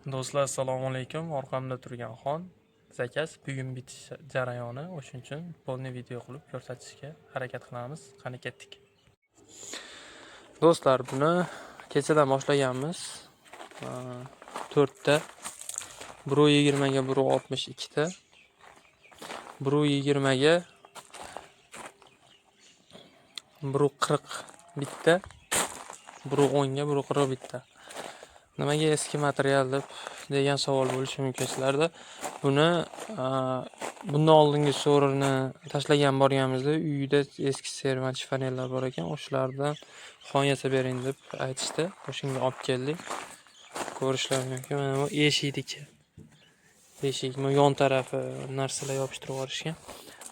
Do'stlar, assalomu alaykum. Orqamda turgan xon zakaz bugun bitish jarayoni, o'shuning uchun polni video qilib ko'rsatishga harakat qilamiz. Qani ketdik. Do'stlar, buni kechadan boshlaganmiz. 4 ta 1.20 ga 1.62 ta 1.20 ga 1.40 bitta 1.10 ga 1.40 bitta. Nimaga eski material deb degan savol bo'lishi mumkin sizlarda. Buni bundan oldingi so'rini tashlagan borganimizda uyda eski sermatchi panellar bor ekan, o'shalardan xon yasab bering deb aytishdi. O'shanga olib keldik. Ko'rishlaringiz mumkin. Mana bu eshikniki. Eshik yon tarafi narsalar yopishtirib yuborishgan.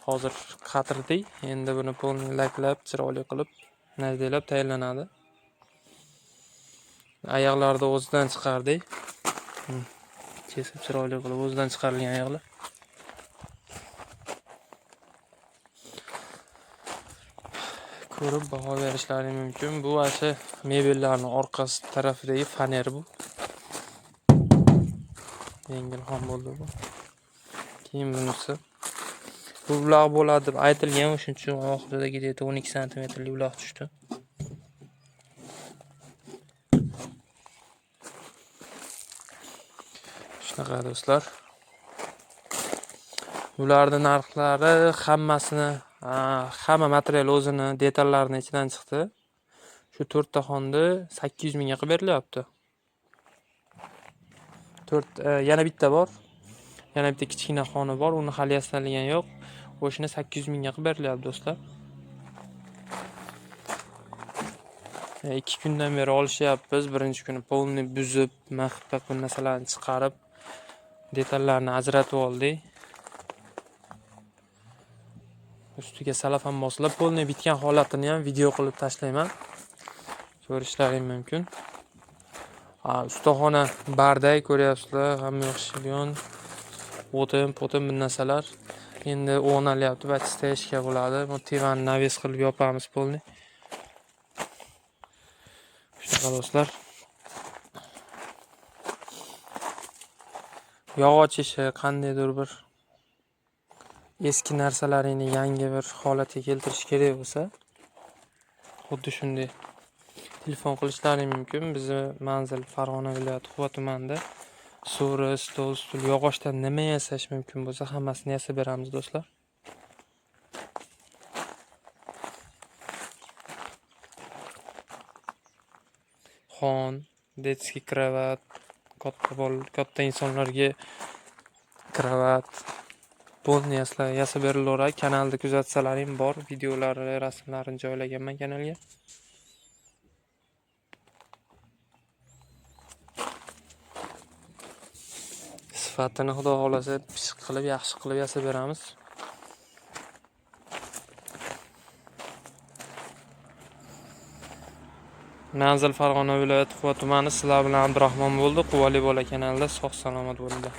Hozir qatirdik. Endi buni polni laklab, chiroyli qilib, nazdalab tayyorlanadi. Oyoqlarni o'zidan chiqardik. Kesib chiroyli qilib o'zidan chiqarilgan oyoqlar. Ko'rib baho berishlaringiz mumkin. Bu asha mebellarning orqasi tarafidagi faner bu. Yengil ham bo'ldi bu. Keyin bunisi. Bu uloq bo'ladi deb aytilgan, o'shuning uchun oxirida 12 santimetrli uloq tushdi. Shunaqa do'stlar. Ularning narxlari hamma material o'zini detallarining ichidan chiqdi. Shu 4 ta xonni 800 mingga qilib berilyapti. Yana bitta bor. Yana bitta kichkina xoni bor, uni hali yasalgan yo'q. O'shini 800 mingga qilib berilyapti do'stlar. 2 kundan beri olishyapmiz. Birinchi kuni polni buzib, mahkab narsalarni chiqarib, detallarni ajratib oldik. Ustiga salafan moslab, polni bitgan holatini ham video qilib tashlayman. Ko'rishlaringiz mumkin. Ustaxona barday ko'ryapsizlar, hamma yo'q o'tin bu narsalar. Endi o'rnalyapti, batistashga bo'ladi. Bu divanni naves qilib yopamiz polni. Shunaqa do'stlar. Yog'och ishi qandaydir bir eski narsalaringni yangi bir holatga keltirish kerak bo'lsa, xuddi shunday telefon qilishlaring mumkin. Bizni manzil Farg'ona viloyati Quva tumanida. So'ri, stol, stul, yog'ochdan nima yasash mumkin bo'lsa, hammasini yasab beramiz do'stlar. Xon, detskiy kravat, katta insonlarga kravat, polni yasab berilaveradi. Kanalda kuzatsalaring bor, videolari, rasmlarini joylaganman kanalga. Sifatini xudo xolasa pishiq qilib, yaxshi qilib yasab beramiz. Manzil Farg'ona viloyati Quva tumani. Sizlar bilan Abdurahmon bo'ldi. Quvali bola kanalida sog' salomat bo'linglar.